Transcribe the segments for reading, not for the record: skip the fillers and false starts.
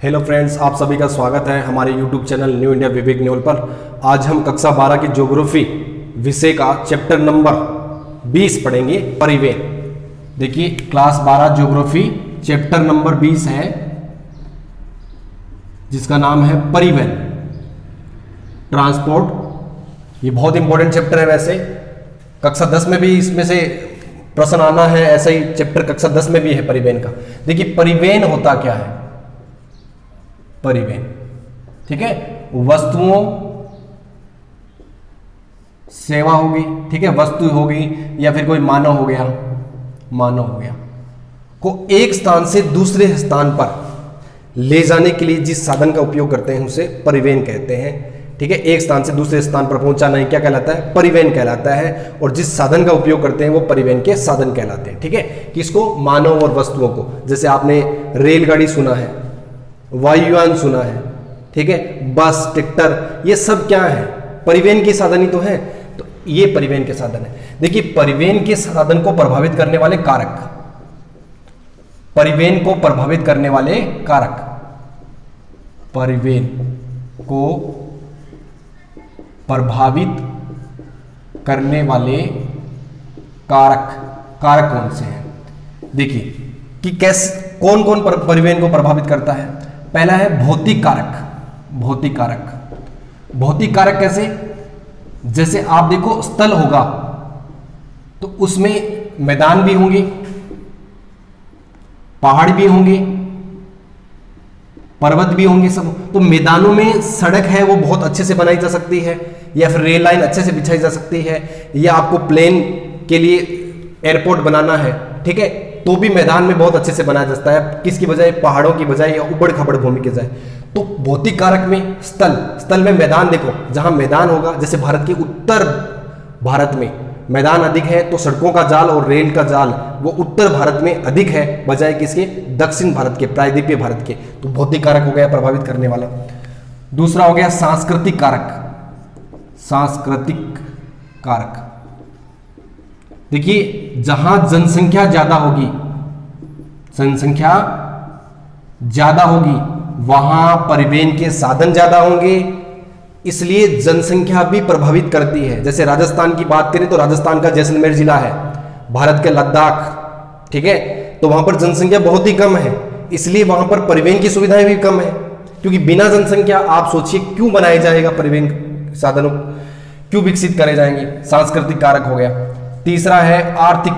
Hello friends, आप सभी का स्वागत है हमारे यूट्यूब चैनल न्यू इंडिया विवेक न्यूल पर। आज हम कक्षा 12 की ज्योग्राफी विषय का चैप्टर नंबर 20 पढ़ेंगे, परिवहन। देखिए, क्लास 12 ज्योग्राफी चैप्टर नंबर 20 है जिसका नाम है परिवहन, ट्रांसपोर्ट। ये बहुत इंपॉर्टेंट चैप्टर है। वैसे कक्षा 10 में भी इसमें से प्रश्न आना है, ऐसा ही चैप्टर कक्षा 10 में भी है परिवहन का। देखिए, परिवहन होता क्या है? परिवहन, ठीक है, वस्तुओं, सेवा होगी, ठीक है, वस्तु होगी या फिर कोई मानव हो गया, को एक स्थान से दूसरे स्थान पर ले जाने के लिए जिस साधन का उपयोग करते हैं उसे परिवहन कहते हैं। ठीक है, एक स्थान से दूसरे स्थान पर पहुंचाना ही क्या कहलाता है? परिवहन कहलाता है। और जिस साधन का उपयोग करते हैं वो परिवहन के साधन कहलाते हैं। ठीक है, किसको? मानव और वस्तुओं को। जैसे आपने रेलगाड़ी सुना है, वायुयान सुना है, ठीक है, बस, ट्रैक्टर, ये सब क्या है? परिवहन के साधन ही तो है। तो ये परिवहन के साधन है। देखिए, परिवहन के साधन को प्रभावित करने वाले कारक, परिवहन को प्रभावित करने वाले कारक, परिवहन को प्रभावित करने वाले कारक कौन से हैं? देखिए कि कैसे, कौन कौन परिवहन को प्रभावित करता है। पहला है भौतिक कारक। भौतिक कारक कैसे? जैसे आप देखो, स्थल होगा तो उसमें मैदान भी होंगे, पहाड़ भी होंगे, पर्वत भी होंगे, सब। तो मैदानों में सड़क है वो बहुत अच्छे से बनाई जा सकती है, या फिर रेल लाइन अच्छे से बिछाई जा सकती है, या आपको प्लेन के लिए एयरपोर्ट बनाना है, ठीक है, तो भी मैदान में बहुत अच्छे से बनाया जाता है। किसकी बजाय? पहाड़ों की बजाय या उबड़ खाबड़ भूमि के बजाय। तो भौतिक कारक में स्थल में मैदान, देखो जहां मैदान होगा, जैसे भारत के उत्तर भारत में मैदान अधिक है तो सड़कों का जाल और रेल का जाल वो उत्तर भारत में अधिक है बजाय किसके? दक्षिण भारत के, प्रायद्वीपीय भारत के। तो भौतिक कारक हो गया प्रभावित करने वाला। दूसरा हो गया सांस्कृतिक कारक। देखिए, जहां जनसंख्या ज्यादा होगी वहां परिवहन के साधन ज्यादा होंगे, इसलिए जनसंख्या भी प्रभावित करती है। जैसे राजस्थान की बात करें तो राजस्थान का जैसलमेर जिला है, भारत के लद्दाख, ठीक है, तो वहां पर जनसंख्या बहुत ही कम है, इसलिए वहां पर परिवहन की सुविधाएं भी कम है। क्योंकि बिना जनसंख्या, आप सोचिए, क्यों बनाया जाएगा परिवहन साधनों, क्यों विकसित करे जाएंगे? सांस्कृतिक कारक हो गया। तीसरा है आर्थिक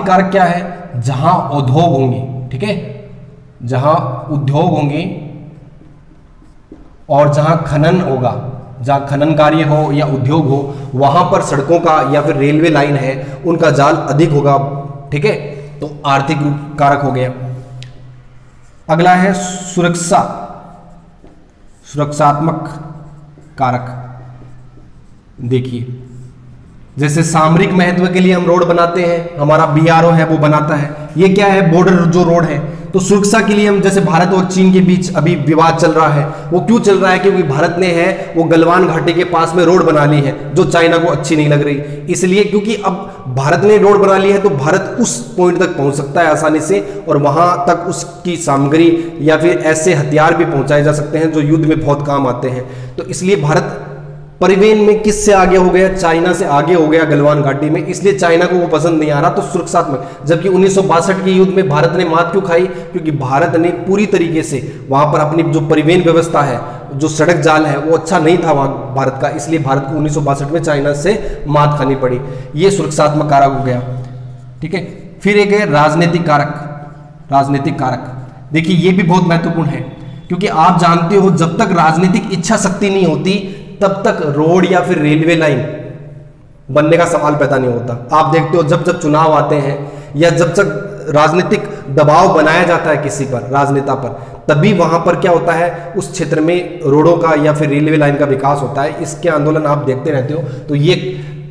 कारक क्या है? जहां उद्योग होंगे, ठीक है, जहां उद्योग होंगे और जहां खनन होगा, जहां खनन कार्य हो या उद्योग हो, वहां पर सड़कों का या फिर रेलवे लाइन है उनका जाल अधिक होगा, ठीक है, तो आर्थिक कारक हो गया। अगला है सुरक्षात्मक कारक। देखिए, जैसे सामरिक महत्व के लिए हम रोड बनाते हैं, हमारा बीआरओ है वो बनाता है, ये क्या है? बॉर्डर जो रोड है। तो सुरक्षा के लिए हम, जैसे भारत और चीन के बीच अभी विवाद चल रहा है, वो क्यों चल रहा है? क्योंकि भारत ने है वो गलवान घाटी के पास में रोड बना ली है जो चाइना को अच्छी नहीं लग रही, इसलिए क्योंकि अब भारत ने रोड बना ली है तो भारत उस पॉइंट तक पहुंच सकता है आसानी से, और वहां तक उसकी सामग्री या फिर ऐसे हथियार भी पहुंचाए जा सकते हैं जो युद्ध में बहुत काम आते हैं। तो इसलिए भारत परिवहन में किससे आगे हो गया? चाइना से आगे हो गया गलवान घाटी में, इसलिए चाइना को वो पसंद नहीं आ रहा, तो सुरक्षात्मक। जबकि 1962 के युद्ध में भारत ने मात क्यों खाई? क्योंकि भारत ने पूरी तरीके से वहां पर अपनी जो परिवहन व्यवस्था है, जो सड़क जाल है, वो अच्छा नहीं था वहां भारत का, इसलिए भारत को 1962 में चाइना से मात खानी पड़ी। ये सुरक्षात्मक कारक हो गया, ठीक है। फिर एक है राजनीतिक कारक। देखिए, ये भी बहुत महत्वपूर्ण है, क्योंकि आप जानते हो जब तक राजनीतिक इच्छा शक्ति नहीं होती तब तक रोड या फिर रेलवे लाइन बनने का सवाल पैदा नहीं होता। आप देखते हो जब जब चुनाव आते हैं या जब जब राजनीतिक दबाव बनाया जाता है किसी पर, राजनेता पर, तभी वहां पर क्या होता है? उस क्षेत्र में रोडों का या फिर रेलवे लाइन का विकास होता है। इसके आंदोलन आप देखते रहते हो। तो ये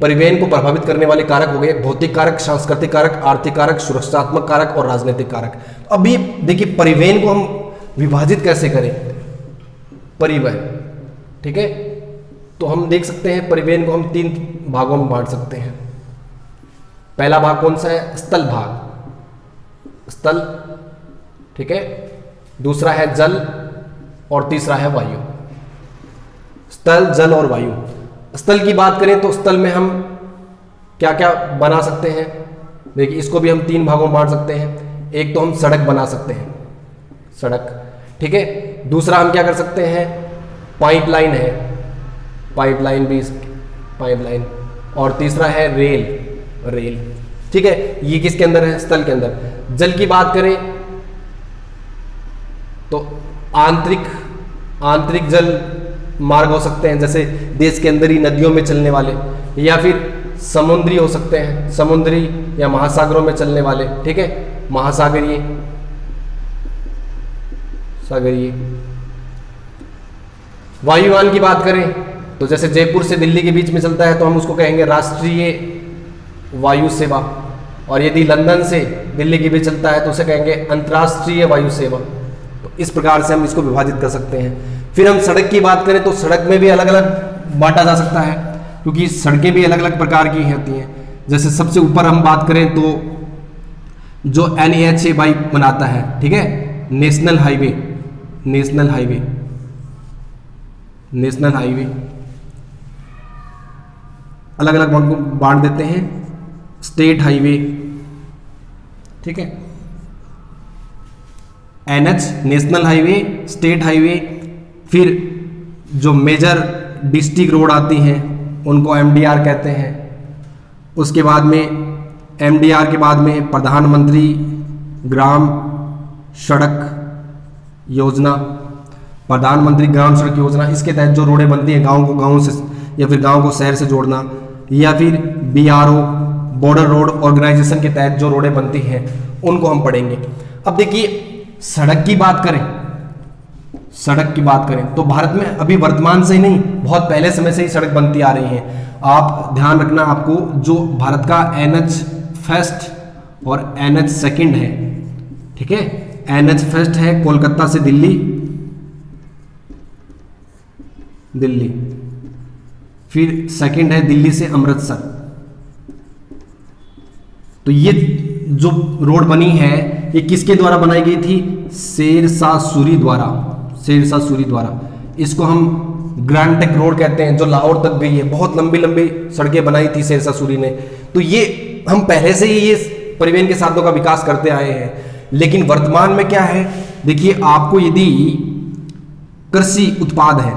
परिवहन को प्रभावित करने वाले कारक हो गए, भौतिक कारक, सांस्कृतिक कारक, आर्थिक कारक, सुरक्षात्मक कारक और राजनीतिक कारक। अब ये देखिए, परिवहन को हम विभाजित कैसे करें? परिवहन, ठीक है, तो हम देख सकते हैं परिवहन को हम 3 भागों में बांट सकते हैं। पहला भाग कौन सा है? स्थल भाग। स्थल, ठीक है, दूसरा है जल और तीसरा है वायु। स्थल, जल और वायु। स्थल की बात करें तो स्थल में हम क्या क्या बना सकते हैं, देखिए इसको भी हम 3 भागों में बांट सकते हैं। एक तो हम सड़क बना सकते हैं, सड़क, ठीक है। दूसरा हम क्या कर सकते हैं, पाइपलाइन है, पाइपलाइन भी, पाइपलाइन। और तीसरा है रेल, रेल, ठीक है। ये किसके अंदर है, स्थल के अंदर। जल की बात करें तो आंतरिक जल मार्ग हो सकते हैं, जैसे देश के अंदर ही नदियों में चलने वाले, या फिर समुद्री हो सकते हैं, समुद्री या महासागरों में चलने वाले, ठीक है, महासागरीय, सागरीय। वायुयान की बात करें तो जैसे जयपुर से दिल्ली के बीच में चलता है तो हम उसको कहेंगे राष्ट्रीय वायु सेवा, और यदि लंदन से दिल्ली के बीच चलता है तो उसे कहेंगे अंतर्राष्ट्रीय वायु सेवा। तो इस प्रकार से हम इसको विभाजित कर सकते हैं। फिर हम सड़क की बात करें तो सड़क में भी अलग अलग बांटा जा सकता है, क्योंकि सड़कें भी अलग अलग प्रकार की होती हैं। जैसे सबसे ऊपर हम बात करें तो जो NHAI बनाता है, ठीक है, national highway, national highway, national highway अलग अलग बांट देते हैं। स्टेट हाईवे, ठीक है, NH national highway, state highway. फिर जो मेजर डिस्ट्रिक्ट रोड आती हैं उनको MDR कहते हैं। उसके बाद में MDR के बाद में प्रधानमंत्री ग्राम सड़क योजना, प्रधानमंत्री ग्राम सड़क योजना, इसके तहत जो रोडें बनती हैं गांव को गांव से या फिर गांव को शहर से जोड़ना, या फिर BRO बॉर्डर रोड ऑर्गेनाइजेशन के तहत जो रोडें बनती हैं उनको हम पढ़ेंगे। अब देखिए सड़क की बात करें, सड़क की बात करें तो भारत में अभी वर्तमान से ही नहीं, बहुत पहले समय से ही सड़क बनती आ रही हैं। आप ध्यान रखना, आपको जो भारत का NH फर्स्ट और NH सेकंड है, ठीक है, NH फर्स्ट है कोलकाता से दिल्ली, दिल्ली, फिर सेकंड है दिल्ली से अमृतसर। तो ये जो रोड बनी है ये किसके द्वारा बनाई गई थी, शेरशाह सूरी द्वारा, शेरशाह सूरी द्वारा। इसको हम ग्रैंड ट्रंक रोड कहते हैं, जो लाहौर तक गई है, बहुत लंबी लंबी सड़कें बनाई थी शेरशाह सूरी ने। तो ये हम पहले से ही ये परिवहन के साधनों का विकास करते आए हैं। लेकिन वर्तमान में क्या है, देखिए आपको यदि कृषि उत्पाद है,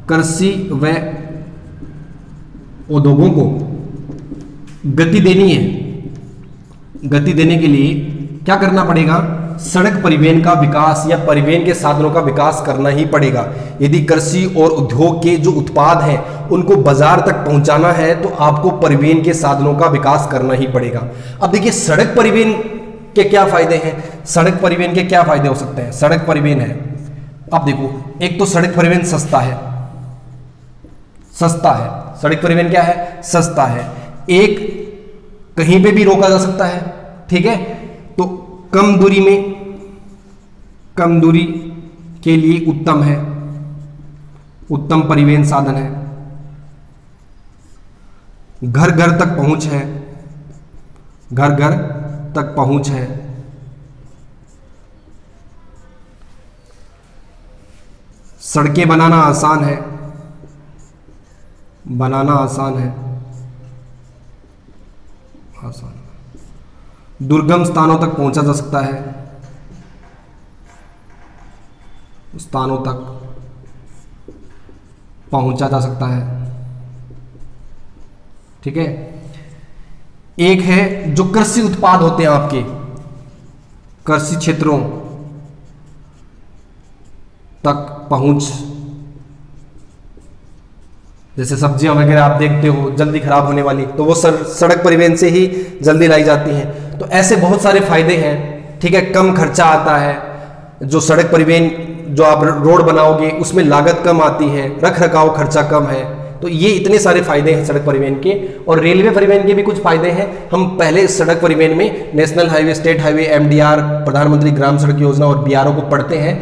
कृषि व उद्योगों को गति देनी है, गति देने के लिए क्या करना पड़ेगा, सड़क परिवहन का विकास या परिवहन के साधनों का विकास करना ही पड़ेगा। यदि कृषि और उद्योग के जो उत्पाद हैं उनको बाजार तक पहुंचाना है तो आपको परिवहन के साधनों का विकास करना ही पड़ेगा। अब देखिए सड़क परिवहन के क्या फायदे हैं, सड़क परिवहन के क्या फायदे हो सकते हैं। सड़क परिवहन है, अब देखो, एक तो सड़क परिवहन सस्ता है, सस्ता है, सड़क परिवहन क्या है, सस्ता है। एक, कहीं पे भी रोका जा सकता है, ठीक है, तो कम दूरी में, कम दूरी के लिए उत्तम है, उत्तम परिवहन साधन है। घर घर तक पहुंच है, घर घर तक पहुंच है। सड़कें बनाना आसान है, बनाना आसान है, आसान। दुर्गम स्थानों तक पहुंचा जा सकता है, स्थानों तक पहुंचा जा सकता है, ठीक है। एक है जो कृषि उत्पाद होते हैं आपके कृषि क्षेत्रों तक पहुंच, जैसे सब्जियां वगैरह आप देखते हो जल्दी खराब होने वाली, तो वो सड़क परिवहन से ही जल्दी लाई जाती हैं। तो ऐसे बहुत सारे फायदे हैं, ठीक है। कम खर्चा आता है, जो सड़क परिवहन जो आप रोड बनाओगे उसमें लागत कम आती है, रख रखाव खर्चा कम है। तो ये इतने सारे फायदे हैं सड़क परिवहन के। और रेलवे परिवहन के भी कुछ फायदे हैं। हम पहले सड़क परिवहन में national highway, state highway, MDR, प्रधानमंत्री ग्राम सड़क योजना और BRO को पढ़ते हैं।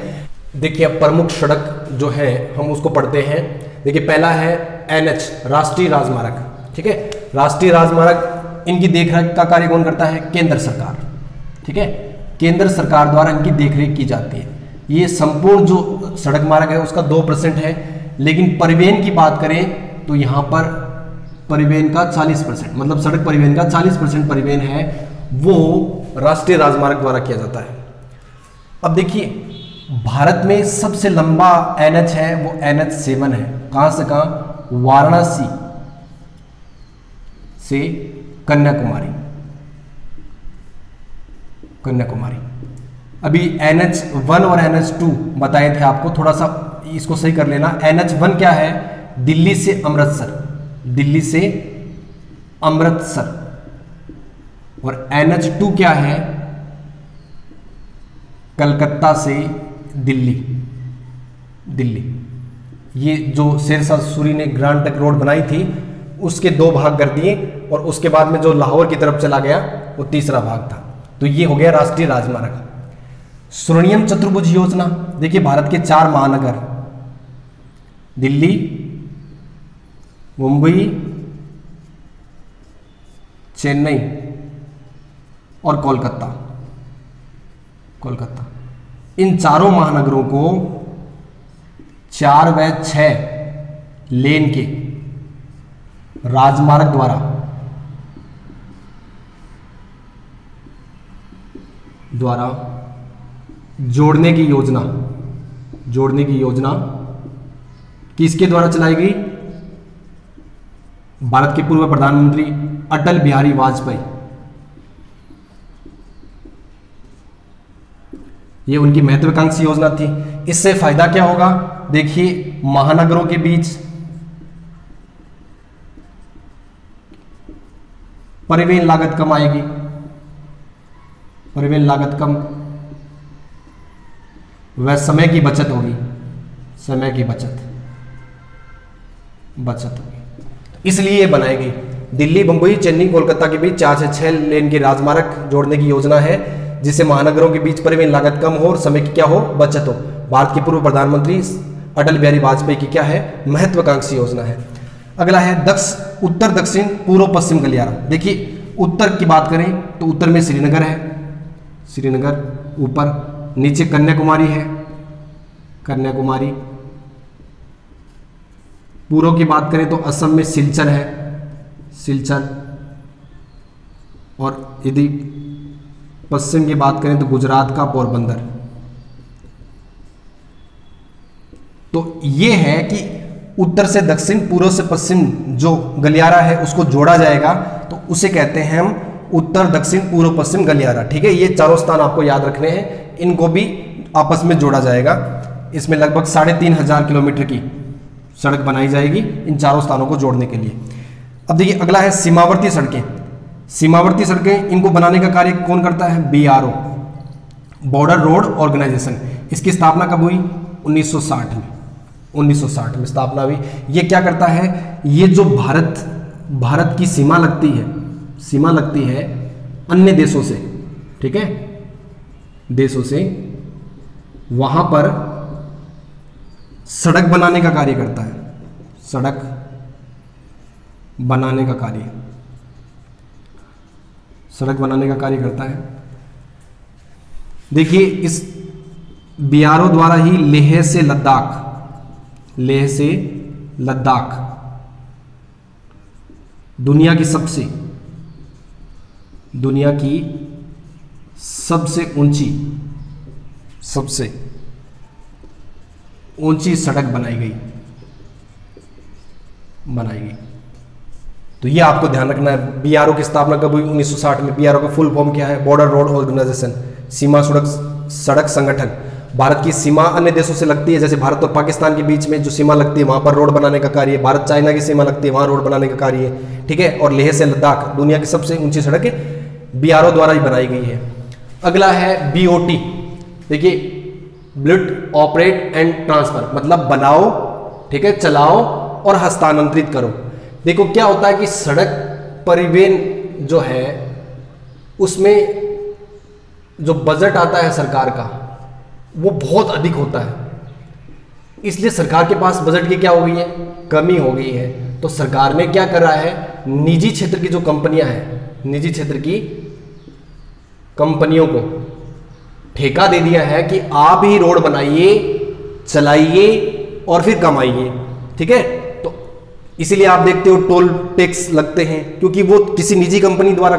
देखिए अब प्रमुख सड़क जो है हम उसको पढ़ते हैं। देखिए पहला है NH, राष्ट्रीय राजमार्ग, ठीक है। राष्ट्रीय राजमार्ग, इनकी देखरेख का कार्य कौन करता है, केंद्र सरकार, ठीक है। केंद्र सरकार द्वारा इनकी देखरेख की जाती है। ये संपूर्ण जो सड़क मार्ग है उसका 2% है, लेकिन परिवहन की बात करें तो यहाँ पर परिवहन का 40%, मतलब सड़क परिवहन का 40% परिवहन है वो राष्ट्रीय राजमार्ग द्वारा किया जाता है। अब देखिए, भारत में सबसे लंबा NH है वो NH7 है। कहाँ से कहाँ? वाराणसी से कन्याकुमारी। अभी NH1 और NH2 बताए थे आपको, थोड़ा सा इसको सही कर लेना। NH1 क्या है? दिल्ली से अमृतसर। और NH2 क्या है? कलकत्ता से दिल्ली। ये जो शेरशाह सूरी ने ग्रांड ट्रंक रोड बनाई थी उसके 2 भाग कर दिए, और उसके बाद में जो लाहौर की तरफ चला गया वो तीसरा भाग था। तो ये हो गया राष्ट्रीय राजमार्ग। स्वर्णिम चतुर्भुज योजना, देखिए भारत के 4 महानगर दिल्ली, मुंबई, चेन्नई और कोलकाता। इन चारों महानगरों को 4 व 6 लेन के राजमार्ग द्वारा जोड़ने की योजना किसके द्वारा चलाई गई? भारत के पूर्व प्रधानमंत्री अटल बिहारी वाजपेयी। ये उनकी महत्वाकांक्षी योजना थी। इससे फायदा क्या होगा? देखिए, महानगरों के बीच परिवहन लागत कम आएगी, वह समय की बचत होगी, इसलिए बनाई गई। दिल्ली, मुंबई, चेन्नई, कोलकाता के बीच 4 से 6 लेन के राजमार्ग जोड़ने की योजना है, जिससे महानगरों के बीच परिवहन लागत कम हो और समय की क्या हो? बचत हो। भारत के पूर्व प्रधानमंत्री अटल बिहारी वाजपेयी की क्या है? महत्वाकांक्षी योजना है। अगला है उत्तर दक्षिण पूर्व पश्चिम गलियारा। देखिए, उत्तर की बात करें तो उत्तर में श्रीनगर है, ऊपर, नीचे कन्याकुमारी है, पूर्व की बात करें तो असम में सिलचर है, और यदि पश्चिम की बात करें तो गुजरात का पोरबंदर। तो ये है कि उत्तर से दक्षिण, पूर्व से पश्चिम जो गलियारा है उसको जोड़ा जाएगा, तो उसे कहते हैं हम उत्तर दक्षिण पूर्व पश्चिम गलियारा। ठीक है, ये चारों स्थान आपको याद रखने हैं, इनको भी आपस में जोड़ा जाएगा। इसमें लगभग 3,500 किलोमीटर की सड़क बनाई जाएगी इन चारों स्थानों को जोड़ने के लिए। अब देखिए, अगला है सीमावर्ती सड़कें। इनको बनाने का कार्य कौन करता है? BRO, border road organisation. इसकी स्थापना कब हुई? 1960 में स्थापना हुई। ये क्या करता है? ये जो भारत की सीमा लगती है अन्य देशों से, ठीक है, वहां पर सड़क बनाने का कार्य करता है, सड़क बनाने का कार्य करता है। देखिए, इस BRO द्वारा ही लेह से लद्दाख दुनिया की सबसे ऊंची सड़क बनाई गई। तो ये आपको ध्यान रखना है। BRO की स्थापना कब हुई? 1960 में। BRO का फुल फॉर्म क्या है? बॉर्डर रोड ऑर्गेनाइजेशन, सीमा सड़क संगठन। भारत की सीमा अन्य देशों से लगती है, जैसे भारत और पाकिस्तान के बीच में जो सीमा लगती है वहां पर रोड बनाने का कार्य है। भारत चाइना की सीमा लगती है, वहां रोड बनाने का कार्य है, ठीक है। और लेह से लद्दाख दुनिया की सबसे ऊंची सड़क BRO द्वारा ही बनाई गई है। अगला है BOT। देखिए, बिल्ड, ऑपरेट एंड ट्रांसफर, मतलब बनाओ, ठीक है, चलाओ और हस्तांतरित करो। देखो क्या होता है कि सड़क परिवहन जो है उसमें जो बजट आता है सरकार का वो बहुत अधिक होता है, इसलिए सरकार के पास बजट की क्या हो गई है? कमी हो गई है। तो सरकार ने क्या कर रहा है? निजी क्षेत्र की जो कंपनियां हैं, निजी क्षेत्र की कंपनियों को ठेका दे दिया है कि आप ही रोड बनाइए, चलाइए और फिर कमाइए, ठीक है। तो इसीलिए आप देखते हो टोल टैक्स लगते हैं, क्योंकि वो किसी निजी कंपनी द्वारा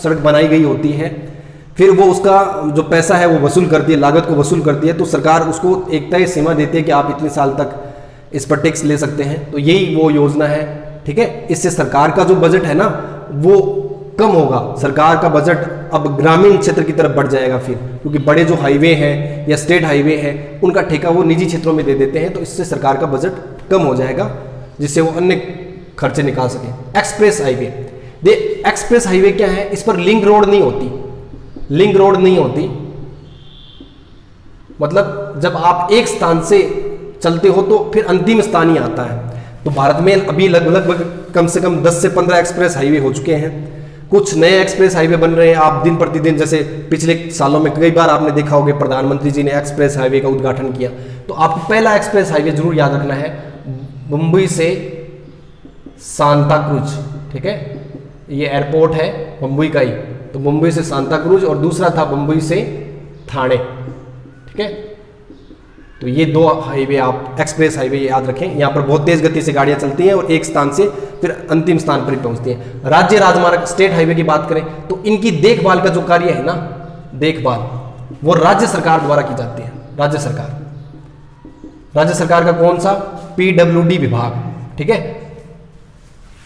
सड़क बनाई गई होती है, फिर वो उसका जो पैसा है वो वसूल करती है, लागत को वसूल करती है। तो सरकार उसको एक तय सीमा देती है कि आप इतने साल तक इस पर टैक्स ले सकते हैं। तो यही वो योजना है, ठीक है। इससे सरकार का जो बजट है ना वो कम होगा, सरकार का बजट अब ग्रामीण क्षेत्र की तरफ बढ़ जाएगा फिर, क्योंकि बड़े जो हाईवे हैं या स्टेट हाईवे हैं उनका ठेका वो निजी क्षेत्रों में दे देते हैं। तो इससे सरकार का बजट कम हो जाएगा, जिससे वो अन्य खर्चे निकाल सके। एक्सप्रेस हाईवे, एक्सप्रेस हाईवे क्या है, इस पर लिंक रोड नहीं होती, लिंक रोड नहीं होती, मतलब जब आप एक स्थान से चलते हो तो फिर अंतिम स्थान ही आता है। तो भारत में अभी लगभग कम से कम 10 से 15 एक्सप्रेस हाईवे हो चुके हैं। कुछ नए एक्सप्रेस हाईवे बन रहे हैं, आप दिन प्रतिदिन, जैसे पिछले सालों में कई बार आपने देखा होगा प्रधानमंत्री जी ने एक्सप्रेस हाईवे का उद्घाटन किया। तो आपको पहला एक्सप्रेस हाईवे जरूर याद रखना है, मुंबई से सांता क्रूज, ठीक है, ये एयरपोर्ट है मुंबई का ही, तो मुंबई से सांता क्रूज, और दूसरा था मुंबई से थाने, ठीक है। तो ये दो हाईवे आप एक्सप्रेस हाईवे याद रखें। यहाँ पर बहुत तेज गति से गाड़ियाँ चलती हैं और एक स्थान से फिर अंतिम स्थान पर ही पहुँचती हैं। राज्य राजमार्ग, स्टेट हाईवे की बात करें तो इनकी देखभाल का जो कार्य है ना, देखभाल, वो राज्य सरकार द्वारा की जाती है। राज्य सरकार का कौन सा, पीडब्ल्यूडी विभाग, ठीक है।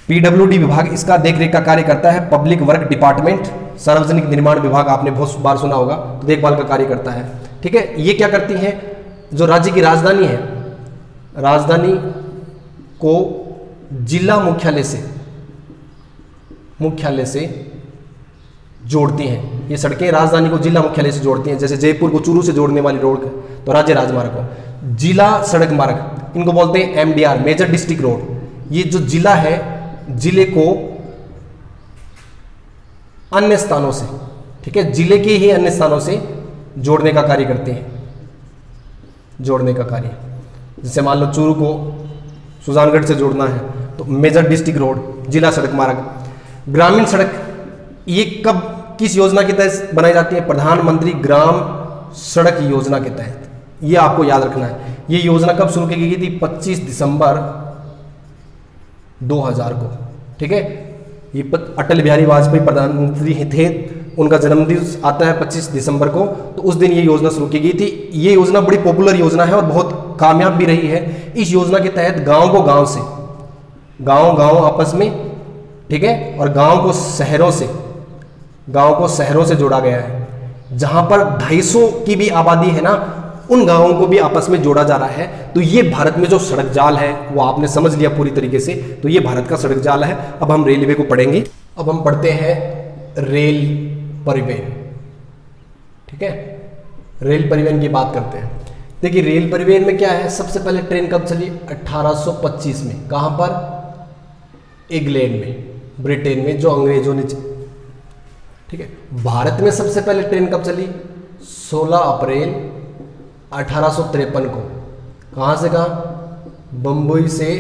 पीडब्ल्यूडी विभाग इसका देखरेख का कार्य करता है। पब्लिक वर्क डिपार्टमेंट, सार्वजनिक निर्माण विभाग, आपने बहुत बार सुना होगा, तो देखभाल का कार्य करता है, ठीक है। ये क्या करती है, जो राज्य की राजधानी है, राजधानी को जिला मुख्यालय से जोड़ती हैं। ये सड़कें राजधानी को जिला मुख्यालय से जोड़ती हैं, जैसे जयपुर को चूरू से जोड़ने वाली रोड, तो राज्य राजमार्ग को जिला सड़क मार्ग, इनको बोलते हैं एमडीआर, मेजर डिस्ट्रिक्ट रोड। ये जो जिला है, जिले को अन्य स्थानों से, ठीक है, जिले के ही अन्य स्थानों से जोड़ने का कार्य करते हैं, जोड़ने का कार्य। जैसे मान लो चूरू को सुजानगढ़ से जोड़ना है तो मेजर डिस्ट्रिक्ट रोड, जिला सड़क मार्ग। ग्रामीण सड़क, ये कब किस योजना के तहत बनाई जाती है, प्रधानमंत्री ग्राम सड़क योजना के तहत, ये आपको याद रखना है। ये योजना कब शुरू की गई थी, 25 दिसंबर 2000 को, ठीक है। ये अटल बिहारी वाजपेयी प्रधानमंत्री थे, उनका जन्मदिन आता है 25 दिसंबर को, तो उस दिन ये योजना शुरू की गई थी। ये योजना बड़ी पॉपुलर योजना है और बहुत कामयाब भी रही है। इस योजना के तहत गांव को गांव से, गांव आपस में, ठीक है, और गांव को शहरों से जोड़ा गया है। जहां पर 250 की भी आबादी है ना, उन गांवों को भी आपस में जोड़ा जा रहा है। तो ये भारत में जो सड़क जाल है वो आपने समझ लिया पूरी तरीके से, तो ये भारत का सड़क जाल है। अब हम रेलवे को पढ़ेंगे। अब हम पढ़ते हैं रेल परिवहन, ठीक है, रेल परिवहन की बात करते हैं। देखिए रेल परिवहन में क्या है, सबसे पहले ट्रेन कब चली, 1825 में। कहां पर, इंग्लैंड में, ब्रिटेन में, जो अंग्रेजों ने, ठीक है। भारत में सबसे पहले ट्रेन कब चली, 16 अप्रैल 1853 को। कहां से कहां, बम्बई से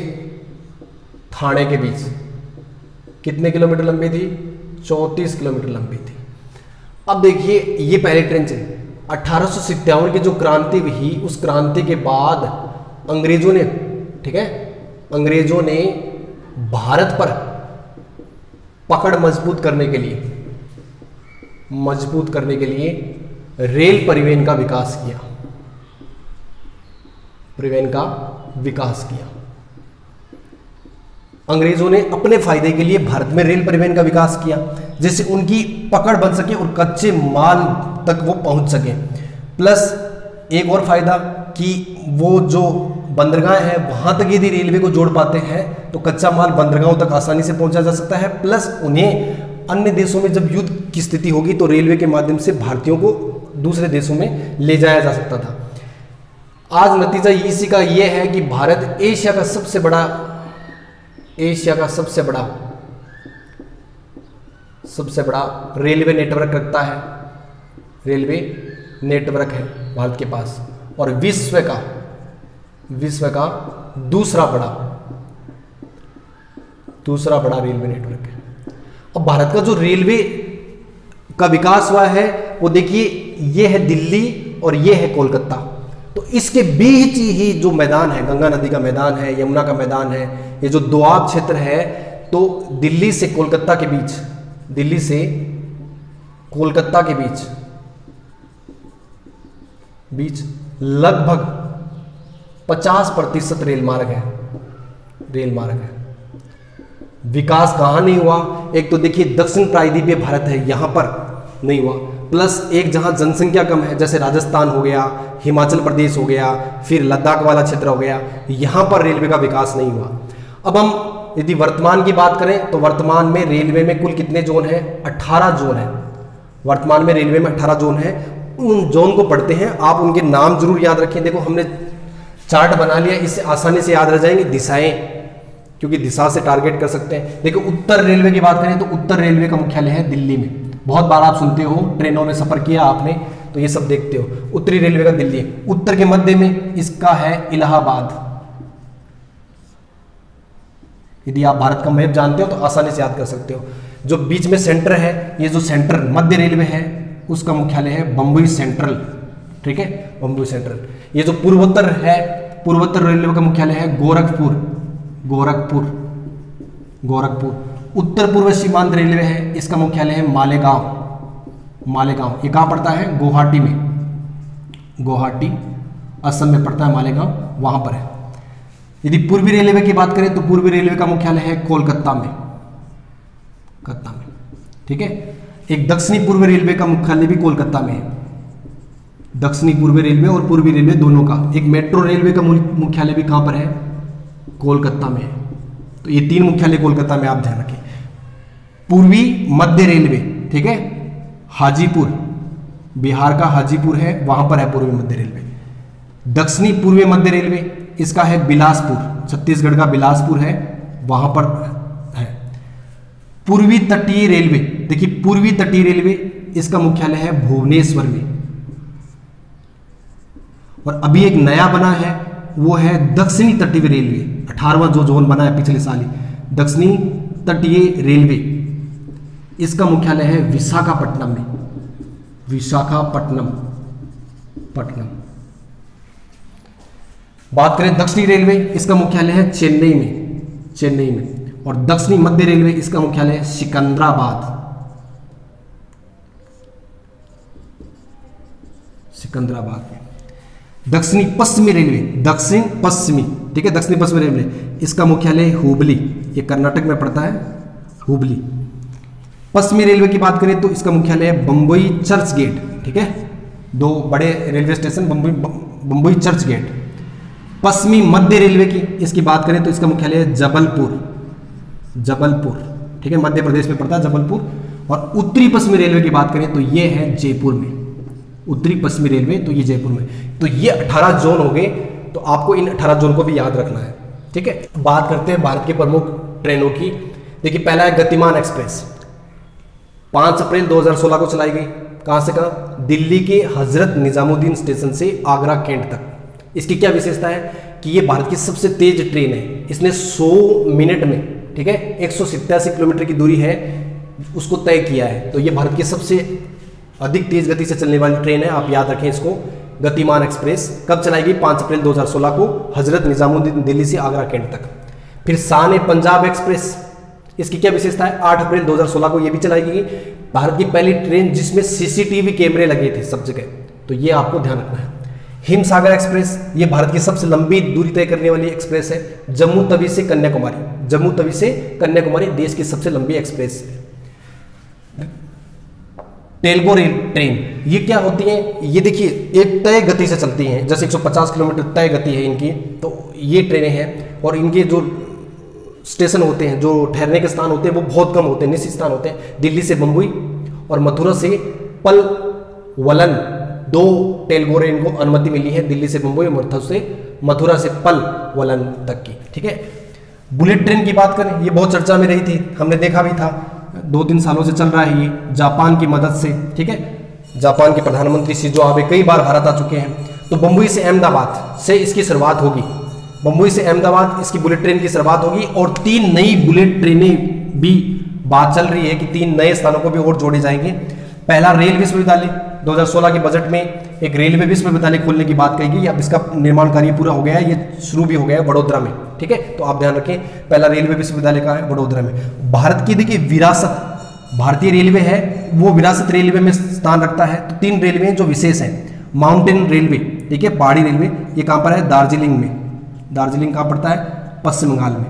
थाने के बीच। कितने किलोमीटर लंबी थी, 34 किलोमीटर लंबी थी। अब देखिए ये पहली ट्रेन चली। 1857 की जो क्रांति हुई, उस क्रांति के बाद अंग्रेजों ने, ठीक है, अंग्रेजों ने भारत पर पकड़ मजबूत करने के लिए रेल परिवहन का विकास किया। अंग्रेजों ने अपने फायदे के लिए भारत में रेल परिवहन का विकास किया, जिससे उनकी पकड़ बन सके और कच्चे माल तक वो पहुंच सके। प्लस एक और फायदा कि वो जो बंदरगाह है वहां तक यदि रेलवे को जोड़ पाते हैं तो कच्चा माल बंदरगाहों तक आसानी से पहुंचा जा सकता है। प्लस उन्हें अन्य देशों में जब युद्ध की स्थिति होगी तो रेलवे के माध्यम से भारतीयों को दूसरे देशों में ले जाया जा सकता था। आज नतीजा इसी का यह है कि भारत एशिया का सबसे बड़ा रेलवे नेटवर्क रखता है। रेलवे नेटवर्क है भारत के पास, और विश्व का दूसरा बड़ा रेलवे नेटवर्क है। अब भारत का जो रेलवे का विकास हुआ है वो देखिए ये है दिल्ली और ये है कोलकाता, तो इसके बीच ही जो मैदान है, गंगा नदी का मैदान है, यमुना का मैदान है, ये जो दोआब क्षेत्र है, तो दिल्ली से कोलकाता के बीच, दिल्ली से कोलकाता के बीच लगभग 50% रेल मार्ग है, रेल मार्ग है। विकास कहां नहीं हुआ? एक तो देखिए दक्षिण प्रायद्वीपीय भारत है, यहां पर नहीं हुआ, प्लस एक जहां जनसंख्या कम है, जैसे राजस्थान हो गया, हिमाचल प्रदेश हो गया, फिर लद्दाख वाला क्षेत्र हो गया, यहां पर रेलवे का विकास नहीं हुआ। अब हम यदि वर्तमान की बात करें तो वर्तमान में रेलवे में कुल कितने जोन हैं? 18 जोन है। वर्तमान में रेलवे में 18 जोन है। उन जोन को पढ़ते हैं, आप उनके नाम जरूर याद रखें। देखो हमने चार्ट बना लिया, इससे आसानी से याद रह जाएंगे दिशाएं, क्योंकि दिशा से टारगेट कर सकते हैं। देखो उत्तर रेलवे की बात करें तो उत्तर रेलवे का मुख्यालय है दिल्ली में। बहुत बार आप सुनते हो, ट्रेनों में सफर किया आपने तो ये सब देखते हो। उत्तरी रेलवे का दिल्ली है। उत्तर के मध्य में इसका है इलाहाबाद। यदि आप भारत का मैप जानते हो तो आसानी से याद कर सकते हो। जो बीच में सेंटर है, ये जो सेंटर मध्य रेलवे है, उसका मुख्यालय है बम्बई सेंट्रल। ठीक है, बम्बई सेंट्रल। ये जो पूर्वोत्तर है, पूर्वोत्तर रेलवे का मुख्यालय है गोरखपुर, गोरखपुर, गोरखपुर। उत्तर पूर्व सीमांत रेलवे है, इसका मुख्यालय है मालेगांव, मालेगांव। ये कहाँ पड़ता है? गुवाहाटी में, गुवाहाटी असम में पड़ता है मालेगांव, वहां पर है। यदि पूर्वी रेलवे की बात करें तो पूर्वी रेलवे का मुख्यालय है कोलकाता में, कोलकाता में। ठीक है, एक दक्षिणी पूर्व रेलवे का मुख्यालय भी कोलकाता में है। दक्षिणी पूर्वी रेलवे और पूर्वी रेलवे दोनों का। एक मेट्रो रेलवे का मुख्यालय भी कहां पर है? कोलकाता में है। तो ये 3 मुख्यालय कोलकाता में, आप ध्यान रखें। पूर्वी मध्य रेलवे, ठीक है, हाजीपुर, बिहार का हाजीपुर है, वहां पर है पूर्वी मध्य रेलवे। दक्षिणी पूर्वी मध्य रेलवे, इसका है बिलासपुर, छत्तीसगढ़ का बिलासपुर है, वहां पर है। पूर्वी तटीय रेलवे, देखिए पूर्वी तटीय रेलवे, इसका मुख्यालय है भुवनेश्वर में। और अभी एक नया बना है, वो है दक्षिणी तटीय रेलवे, 18वां जो जोन बना है पिछले साल ही, दक्षिणी तटीय रेलवे। इसका मुख्यालय है विशाखापट्टनम में, विशाखापट्टनम, पट्टनम। बात करें दक्षिणी रेलवे, इसका मुख्यालय है चेन्नई में, चेन्नई में। और दक्षिणी मध्य रेलवे, इसका मुख्यालय है सिकंदराबाद, सिकंदराबाद में। दक्षिणी पश्चिमी रेलवे, दक्षिण पश्चिमी, ठीक है, दक्षिणी पश्चिमी रेलवे, इसका मुख्यालय हुबली, ये कर्नाटक में पड़ता है, हुबली। पश्चिमी रेलवे की बात करें तो इसका मुख्यालय है बम्बई चर्च गेट, ठीक है, 2 बड़े railway station Bombay Churchgate. पश्चिमी मध्य रेलवे की इसकी बात करें तो इसका मुख्यालय है जबलपुर, जबलपुर, ठीक है, मध्य प्रदेश में पड़ता है जबलपुर। और उत्तरी पश्चिमी रेलवे की बात करें तो ये है जयपुर में, उत्तरी पश्चिमी रेलवे, तो ये जयपुर में। तो ये 18 जोन हो गए, तो आपको इन 18 जोन को भी याद रखना है, ठीक है। बात करते हैं भारत की प्रमुख ट्रेनों की। देखिए पहला है गतिमान एक्सप्रेस, 5 अप्रैल 2016 को चलाई गई। कहां से कहां? दिल्ली के हजरत निजामुद्दीन स्टेशन से आगरा कैंट तक। इसकी क्या विशेषता है कि ये भारत की सबसे तेज ट्रेन है। इसने 100 मिनट में, ठीक है, 187 किलोमीटर की दूरी है उसको तय किया है। तो ये भारत की सबसे अधिक तेज गति से चलने वाली ट्रेन है, आप याद रखें इसको। गतिमान एक्सप्रेस कब चलाई गई? 5 अप्रैल 2016 को हजरत निजामुद्दीन दिल्ली से आगरा कैंट तक। फिर शान ए पंजाब एक्सप्रेस, इसकी क्या विशेषता है? 8 अप्रैल 2016 को ये भी चलाई गई। भारत की पहली ट्रेन जिसमें सीसीटीवी कैमरे लगे थे सब जगह, तो ये आपको ध्यान रखना है। हिमसागर एक्सप्रेस, ये भारत की सबसे लंबी दूरी तय करने वाली एक्सप्रेस है, जम्मू तवी से कन्याकुमारी, जम्मू तवी से कन्याकुमारी देश की सबसे लंबी एक्सप्रेस है। टेल्को रेल ट्रेन, ये क्या होती है? ये देखिए एक तय गति से चलती हैं, जैसे 150 किलोमीटर तय गति है इनकी, तो ये ट्रेनें हैं। और इनके जो स्टेशन होते हैं, जो ठहरने के स्थान होते हैं, वो बहुत कम होते हैं, निश्चित स्थान होते हैं। दिल्ली से बम्बई और मथुरा से पलवलन, 2 टेल्को रेल को अनुमति मिली है, दिल्ली से बम्बई और मथुरा से पलवलन तक की, ठीक है। बुलेट ट्रेन की बात करें, ये बहुत चर्चा में रही थी, हमने देखा भी था, 2-3 सालों से चल रहा है ये, जापान की मदद से, ठीक है। जापान के प्रधानमंत्री शिंजो आबे कई बार भारत आ चुके हैं। तो बम्बई से अहमदाबाद से इसकी शुरुआत होगी, बम्बई से अहमदाबाद इसकी बुलेट ट्रेन की शुरुआत होगी। और 3 नई बुलेट ट्रेनें भी बात चल रही है कि 3 नए स्थानों को भी और जोड़े जाएंगे। पहला रेल विश्वविद्यालय, 2016 के बजट में एक रेलवे विश्वविद्यालय खोलने की बात कही गई। अब इसका निर्माण कार्य पूरा हो गया है, ये शुरू भी हो गया है वडोदरा में। ठीक है, तो आप ध्यान रखें, पहला रेलवे विश्वविद्यालय का है वडोदरा में। भारत की देखिए विरासत, भारतीय रेलवे है वो विरासत रेलवे में स्थान रखता है। तो 3 रेलवे जो विशेष हैं, माउंटेन रेलवे, ठीक है, पहाड़ी रेलवे, ये कहाँ पर है, दार्जिलिंग में। दार्जिलिंग कहाँ पड़ता है, पश्चिम बंगाल में,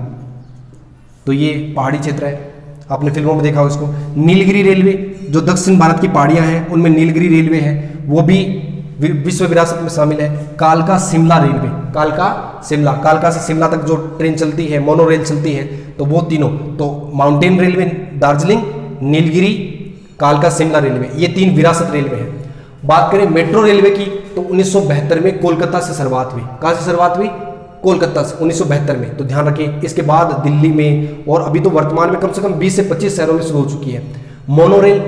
तो ये पहाड़ी क्षेत्र है, आपने फिल्मों में देखा हो इसको। नीलगिरी रेलवे, जो दक्षिण भारत की पहाड़ियाँ हैं उनमें नीलगिरी रेलवे है, वो भी विश्व विरासत में शामिल है। कालका शिमला रेलवे, कालका से शिमला तक जो ट्रेन चलती है, मोनो रेल चलती है, तो वो तीनों, तो माउंटेन रेलवे दार्जिलिंग, नीलगिरी, कालका शिमला रेलवे, ये 3 विरासत रेलवे हैं। बात करें मेट्रो रेलवे की, तो 1972 में कोलकाता से शुरुआत हुई। कहाँ से शुरुआत हुई, कोलकाता से 1972 में। तो ध्यान रखिए, इसके बाद दिल्ली में, और अभी तो वर्तमान में कम से कम 20 से 25 शहरों में शुरू हो चुकी है। मोनोरेल,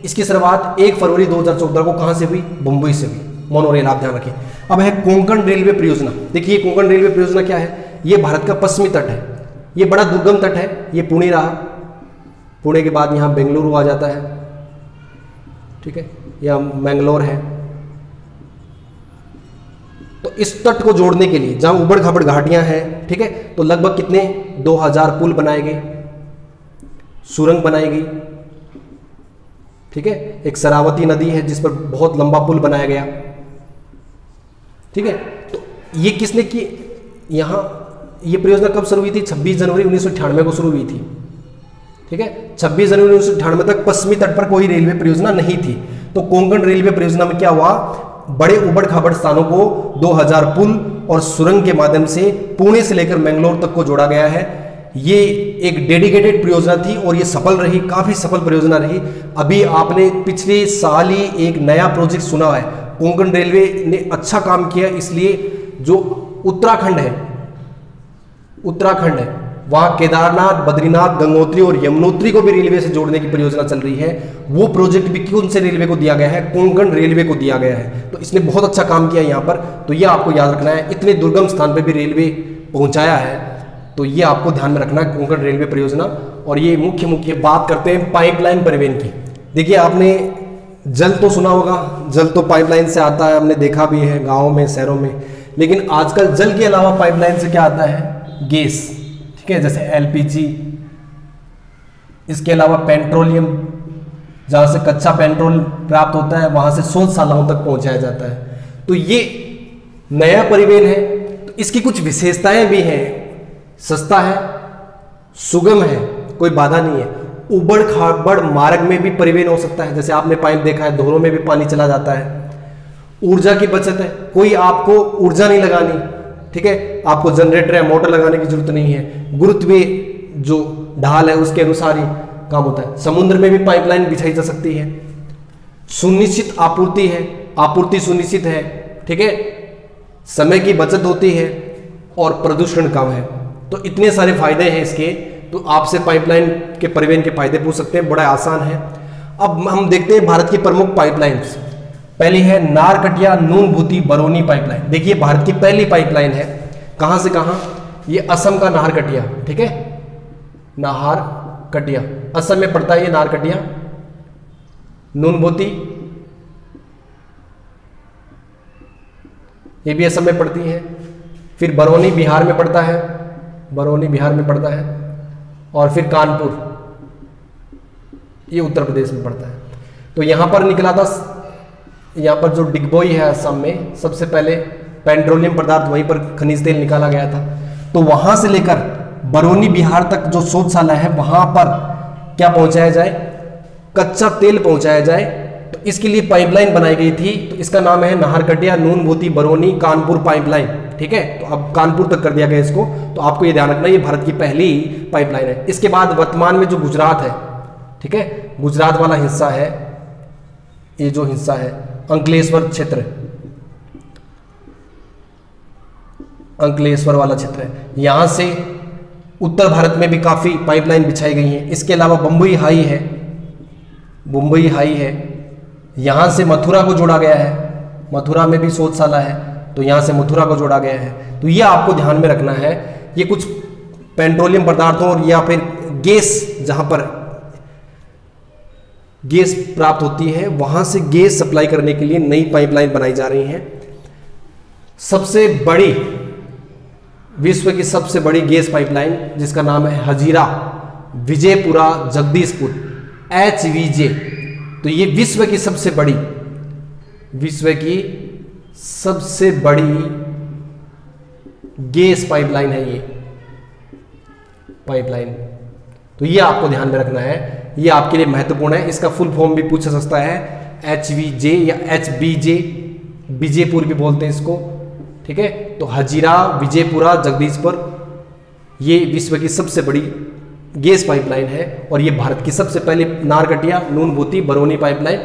इसकी शुरुआत 1 फरवरी 2014 को कहाँ से हुई, मुंबई से हुई, मोनोरेल, आप ध्यान रखिए। अब है कोंकण रेलवे परियोजना। देखिए कोंकण रेलवे परियोजना क्या है, ये भारत का पश्चिमी तट है, ये बड़ा दुर्गम तट है, ये पुणे रहा, पुणे के बाद यहाँ बेंगलुरु आ जाता है, ठीक है, या मैंगलोर है। तो इस तट को जोड़ने के लिए, जहां उबड़ खाबड़ घाटियां हैं, ठीक है, तो लगभग कितने 2000 पुल बनाए गए, सुरंग बनाई गई, ठीक है। एक शरावती नदी है जिस पर बहुत लंबा पुल बनाया गया, ठीक है। तो ये किसने की, यहाँ ये परियोजना कब शुरू हुई थी, 26 जनवरी 1998 को शुरू हुई थी, ठीक है। 26 जनवरी 1998 तक पश्चिमी तट पर कोई रेलवे परियोजना नहीं थी। तो कोंकण रेलवे परियोजना में क्या हुआ, बड़े उबड़ खाबड़ स्थानों को 2000 पुल और सुरंग के माध्यम से पुणे से लेकर मैंगलोर तक को जोड़ा गया है। ये एक डेडिकेटेड परियोजना थी और ये सफल रही, काफी सफल परियोजना रही। अभी आपने पिछले साल ही एक नया प्रोजेक्ट सुना है, कोंकण रेलवे ने अच्छा काम किया, इसलिए जो उत्तराखंड है वहाँ केदारनाथ, बद्रीनाथ, गंगोत्री और यमुनोत्री को भी रेलवे से जोड़ने की परियोजना चल रही है। वो प्रोजेक्ट भी कौन से रेलवे को दिया गया है, कोंकण रेलवे को दिया गया है। तो इसने बहुत अच्छा काम किया यहाँ पर, तो ये आपको याद रखना है। इतने दुर्गम स्थान पर भी रेलवे पहुँचाया है, तो ये आपको ध्यान में रखना है, कोंकण रेलवे परियोजना। और ये मुख्य बात करते हैं पाइपलाइन परिवहन की। देखिए आपने जल तो सुना होगा, जल तो पाइपलाइन से आता है, हमने देखा भी है गाँवों में, शहरों में। लेकिन आजकल जल के अलावा पाइपलाइन से क्या आता है, गैस, ठीक है, जैसे एलपीजी। इसके अलावा पेट्रोलियम, जहाँ से कच्चा पेट्रोल प्राप्त होता है वहाँ से शोधशालाओं तक पहुँचाया जाता है। तो ये नया परिवहन है, तो इसकी कुछ विशेषताएं भी हैं। सस्ता है, सुगम है, कोई बाधा नहीं है। उबड़ खाबड़ मार्ग में भी परिवहन हो सकता है, जैसे आपने पाइप देखा है, धोरों में भी पानी चला जाता है। ऊर्जा की बचत है, कोई आपको ऊर्जा नहीं लगानी, ठीक है, आपको जनरेटर या मोटर लगाने की जरूरत नहीं है। गुरुत्वीय जो ढाल है उसके अनुसार ही काम होता है। समुद्र में भी पाइपलाइन बिछाई जा सकती है। सुनिश्चित आपूर्ति है, आपूर्ति सुनिश्चित है, ठीक है, समय की बचत होती है और प्रदूषण कम है। तो इतने सारे फायदे हैं इसके, तो आपसे पाइपलाइन के परिवहन के फायदे पूछ सकते हैं, बड़ा आसान है। अब हम देखते हैं भारत की प्रमुख पाइपलाइंस। पहली है नारकटिया नूनभूति बरौनी पाइपलाइन। देखिए भारत की पहली पाइपलाइन है, कहां से कहां, ये असम का नाहरकटिया, ठीक है, नाहरकटिया असम में पड़ता है ये नाहरकटिया। नूनभूति ये भी असम में पड़ती है। फिर बरौनी बिहार में पड़ता है, बरौनी बिहार में पड़ता है। और फिर कानपुर ये उत्तर प्रदेश में पड़ता है। तो यहां पर निकला था, यहाँ पर जो डिगबोई है असम में, सबसे पहले पेट्रोलियम पदार्थ वहीं पर खनिज तेल निकाला गया था। तो वहां से लेकर बरौनी बिहार तक जो शोधशाला है वहां पर क्या पहुंचाया जाए, कच्चा तेल पहुंचाया जाए। तो इसके लिए पाइपलाइन बनाई गई थी, तो इसका नाम है नाहरकटिया नूनभूति बरौनी कानपुर पाइपलाइन, ठीक है। तो अब कानपुर तक कर दिया गया इसको, तो आपको ये ध्यान रखना ये भारत की पहली पाइपलाइन है। इसके बाद वर्तमान में जो गुजरात है, ठीक है, गुजरात वाला हिस्सा है, ये जो हिस्सा है अंकलेश्वर क्षेत्र, अंकलेश्वर वाला क्षेत्र है, यहां से उत्तर भारत में भी काफी पाइपलाइन बिछाई गई हैं। इसके अलावा बम्बई हाई है, बम्बई हाई है, यहां से मथुरा को जोड़ा गया है, मथुरा में भी शोधशाला है, तो यहां से मथुरा को जोड़ा गया है। तो ये आपको ध्यान में रखना है, ये कुछ पेट्रोलियम पदार्थों या फिर गैस जहां पर गैस प्राप्त होती है, वहां से गैस सप्लाई करने के लिए नई पाइपलाइन बनाई जा रही है। सबसे बड़ी, विश्व की सबसे बड़ी गैस पाइपलाइन जिसका नाम है हजीरा विजयपुरा जगदीशपुर, HVJ। तो ये विश्व की सबसे बड़ी गैस पाइपलाइन है ये पाइपलाइन। तो ये आपको ध्यान में रखना है, ये आपके लिए महत्वपूर्ण है। इसका फुल फॉर्म भी पूछा जा सकता है, HVJ या HBJ, विजयपुर भी बोलते हैं इसको, ठीक है। तो हजीरा विजयपुरा जगदीशपुर ये विश्व की सबसे बड़ी गैस पाइपलाइन है और ये भारत की सबसे पहली नारकटिया नूनभूति बरौनी पाइपलाइन